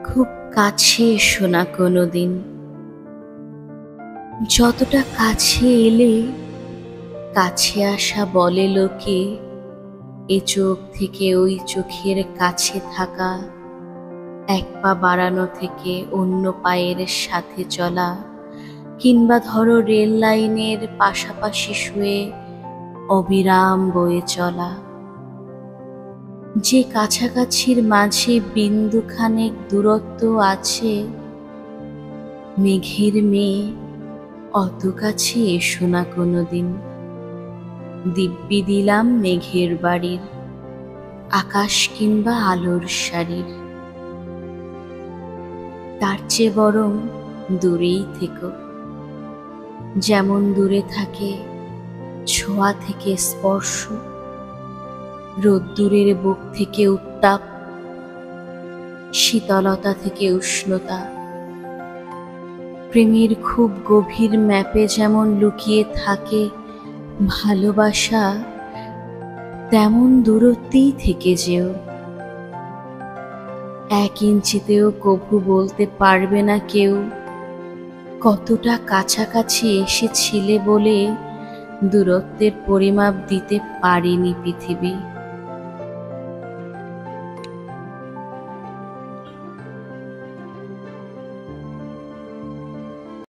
খুব কাছে এসো না কোনোদিন। যতটা কাছে এলে কাছে আসা বলে লোকে, এ চোখ থেকে ওই চোখের কাছে থাকা, এক পা বাড়ানো থেকে অন্য পায়ের সাথে চলা, কিংবা ধরো রেল লাইনের পাশাপাশি শুয়ে অবিরাম বয়ে চলা। যে কাছাকাছির মাঝে বিন্দুখানেক দূরত্ব আছে, মেঘের মেয়ে অত কাছে এসো না কোনোদিন। দিব্যি দিলাম মেঘের বাড়ির, আকাশ কিংবা আলোর শাড়ির। তার চেয়ে বরং দূরেই থেকো, যেমন দূরে থাকে ছোঁয়া থেকে স্পর্শ, রোদ্দুরের বুক থেকে উত্তাপ, শীতলতা থেকে উষ্ণতা। প্রেমের খুব গভীর ম্যাপে যেমন লুকিয়ে থাকে ভালোবাসা, তেমন দূরত্বেই থেকে যেও। 1 ইঞ্চিতেও কভু বলতে পারবে না কেউ কতটা কাছাকাছি এসেছিলে বলে দূরত্বের পরিমাপ দিতে পারেনি পৃথিবী।